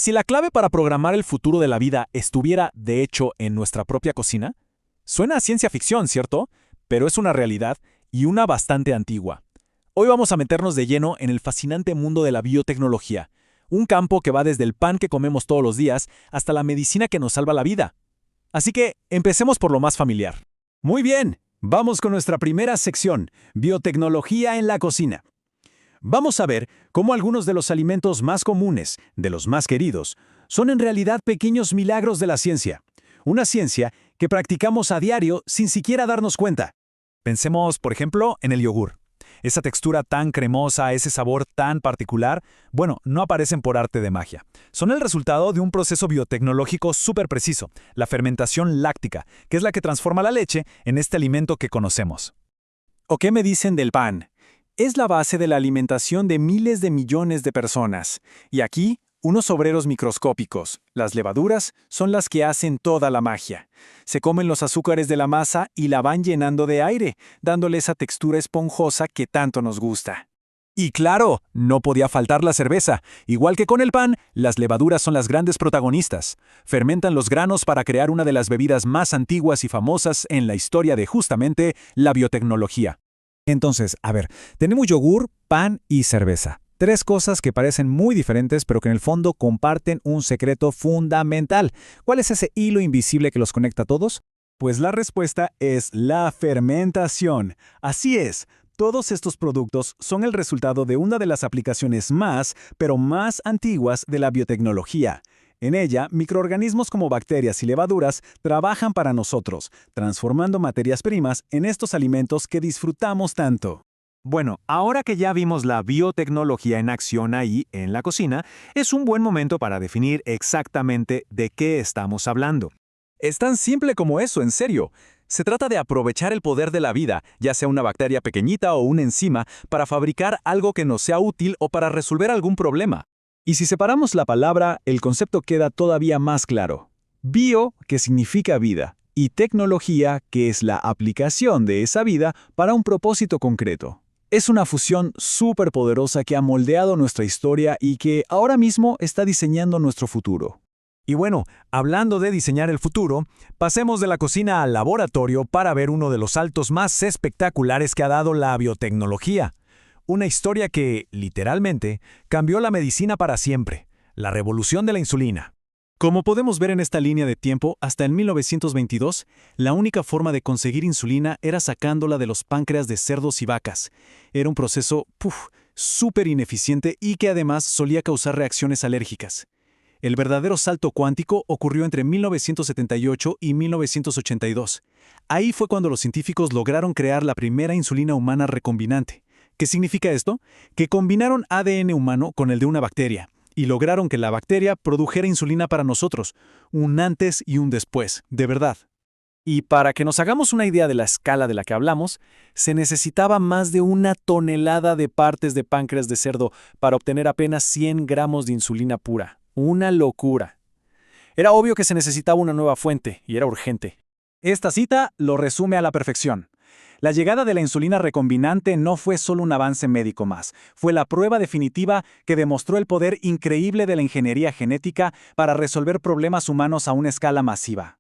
si la clave para programar el futuro de la vida estuviera, de hecho, en nuestra propia cocina? Suena a ciencia ficción, ¿cierto? Pero es una realidad y una bastante antigua. Hoy vamos a meternos de lleno en el fascinante mundo de la biotecnología, un campo que va desde el pan que comemos todos los días hasta la medicina que nos salva la vida. Así que empecemos por lo más familiar. Muy bien, vamos con nuestra primera sección, biotecnología en la cocina. Vamos a ver cómo algunos de los alimentos más comunes, de los más queridos, son en realidad pequeños milagros de la ciencia. Una ciencia que practicamos a diario sin siquiera darnos cuenta. Pensemos, por ejemplo, en el yogur. Esa textura tan cremosa, ese sabor tan particular, bueno, no aparecen por arte de magia. Son el resultado de un proceso biotecnológico súper preciso, la fermentación láctica, que es la que transforma la leche en este alimento que conocemos. ¿O qué me dicen del pan? Es la base de la alimentación de miles de millones de personas. Y aquí, unos obreros microscópicos, las levaduras, son las que hacen toda la magia. Se comen los azúcares de la masa y la van llenando de aire, dándole esa textura esponjosa que tanto nos gusta. Y claro, no podía faltar la cerveza. Igual que con el pan, las levaduras son las grandes protagonistas. Fermentan los granos para crear una de las bebidas más antiguas y famosas en la historia de justamente la biotecnología. Entonces, a ver, tenemos yogur, pan y cerveza. Tres cosas que parecen muy diferentes, pero que en el fondo comparten un secreto fundamental. ¿Cuál es ese hilo invisible que los conecta a todos? Pues la respuesta es la fermentación. Así es, todos estos productos son el resultado de una de las aplicaciones más, pero más antiguas de la biotecnología. En ella, microorganismos como bacterias y levaduras trabajan para nosotros, transformando materias primas en estos alimentos que disfrutamos tanto. Bueno, ahora que ya vimos la biotecnología en acción ahí, en la cocina, es un buen momento para definir exactamente de qué estamos hablando. Es tan simple como eso, en serio. Se trata de aprovechar el poder de la vida, ya sea una bacteria pequeñita o una enzima, para fabricar algo que nos sea útil o para resolver algún problema. Y si separamos la palabra, el concepto queda todavía más claro. Bio, que significa vida, y tecnología, que es la aplicación de esa vida para un propósito concreto. Es una fusión súper poderosa que ha moldeado nuestra historia y que ahora mismo está diseñando nuestro futuro. Y bueno, hablando de diseñar el futuro, pasemos de la cocina al laboratorio para ver uno de los saltos más espectaculares que ha dado la biotecnología. Una historia que, literalmente, cambió la medicina para siempre, la revolución de la insulina. Como podemos ver en esta línea de tiempo, hasta en 1922, la única forma de conseguir insulina era sacándola de los páncreas de cerdos y vacas. Era un proceso, súper ineficiente y que además solía causar reacciones alérgicas. El verdadero salto cuántico ocurrió entre 1978 y 1982. Ahí fue cuando los científicos lograron crear la primera insulina humana recombinante. ¿Qué significa esto? Que combinaron ADN humano con el de una bacteria y lograron que la bacteria produjera insulina para nosotros, un antes y un después, de verdad. Y para que nos hagamos una idea de la escala de la que hablamos, se necesitaba más de 1 tonelada de partes de páncreas de cerdo para obtener apenas 100 gramos de insulina pura. Una locura. Era obvio que se necesitaba una nueva fuente, y era urgente. Esta cita lo resume a la perfección. La llegada de la insulina recombinante no fue solo un avance médico más, fue la prueba definitiva que demostró el poder increíble de la ingeniería genética para resolver problemas humanos a una escala masiva.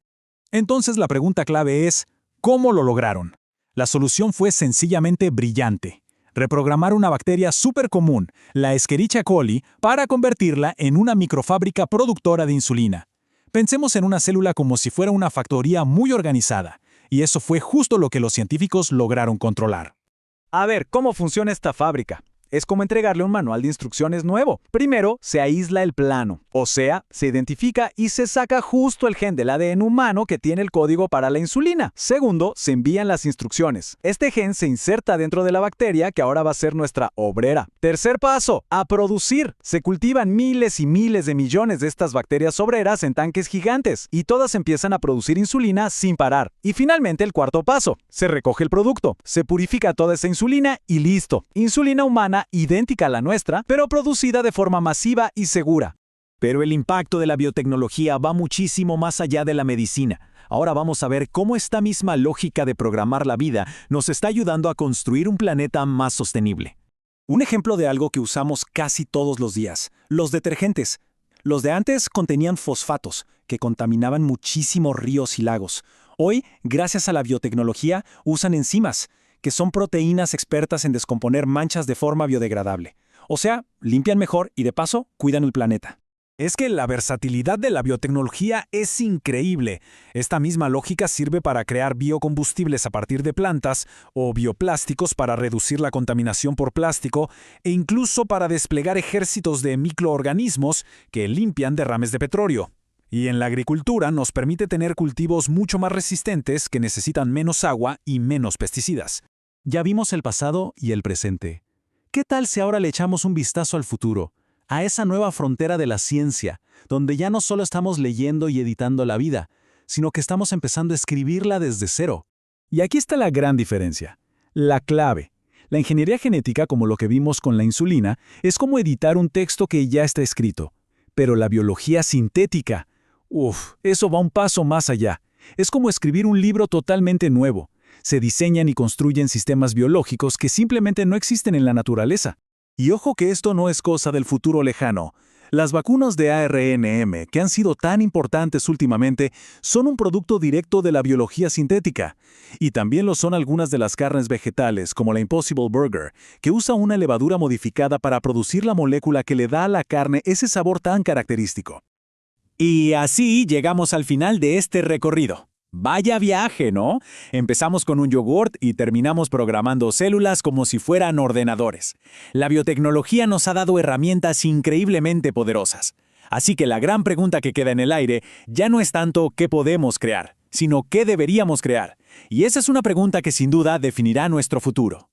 Entonces la pregunta clave es, ¿cómo lo lograron? La solución fue sencillamente brillante. Reprogramar una bacteria súper común, la Escherichia coli, para convertirla en una microfábrica productora de insulina. Pensemos en una célula como si fuera una factoría muy organizada. Y eso fue justo lo que los científicos lograron controlar. A ver, ¿cómo funciona esta fábrica? Es como entregarle un manual de instrucciones nuevo. Primero, se aísla el plano, o sea, se identifica y se saca justo el gen del ADN humano que tiene el código para la insulina. Segundo, se envían las instrucciones. Este gen se inserta dentro de la bacteria que ahora va a ser nuestra obrera. Tercer paso, a producir. Se cultivan miles y miles de millones de estas bacterias obreras en tanques gigantes y todas empiezan a producir insulina sin parar. Y finalmente el cuarto paso, se recoge el producto, se purifica toda esa insulina y listo. Insulina humana idéntica a la nuestra, pero producida de forma masiva y segura. Pero el impacto de la biotecnología va muchísimo más allá de la medicina. Ahora vamos a ver cómo esta misma lógica de programar la vida nos está ayudando a construir un planeta más sostenible. Un ejemplo de algo que usamos casi todos los días, los detergentes. Los de antes contenían fosfatos, que contaminaban muchísimos ríos y lagos. Hoy, gracias a la biotecnología, usan enzimas, que son proteínas expertas en descomponer manchas de forma biodegradable. O sea, limpian mejor y de paso cuidan el planeta. Es que la versatilidad de la biotecnología es increíble. Esta misma lógica sirve para crear biocombustibles a partir de plantas o bioplásticos para reducir la contaminación por plástico e incluso para desplegar ejércitos de microorganismos que limpian derrames de petróleo. Y en la agricultura nos permite tener cultivos mucho más resistentes que necesitan menos agua y menos pesticidas. Ya vimos el pasado y el presente. ¿Qué tal si ahora le echamos un vistazo al futuro? A esa nueva frontera de la ciencia, donde ya no solo estamos leyendo y editando la vida, sino que estamos empezando a escribirla desde cero. Y aquí está la gran diferencia. La clave. La ingeniería genética, como lo que vimos con la insulina, es como editar un texto que ya está escrito. Pero la biología sintética, eso va un paso más allá. Es como escribir un libro totalmente nuevo. Se diseñan y construyen sistemas biológicos que simplemente no existen en la naturaleza. Y ojo que esto no es cosa del futuro lejano. Las vacunas de ARNM, que han sido tan importantes últimamente, son un producto directo de la biología sintética. Y también lo son algunas de las carnes vegetales, como la Impossible Burger, que usa una levadura modificada para producir la molécula que le da a la carne ese sabor tan característico. Y así llegamos al final de este recorrido. Vaya viaje, ¿no? Empezamos con un yogurt y terminamos programando células como si fueran ordenadores. La biotecnología nos ha dado herramientas increíblemente poderosas. Así que la gran pregunta que queda en el aire ya no es tanto qué podemos crear, sino qué deberíamos crear. Y esa es una pregunta que sin duda definirá nuestro futuro.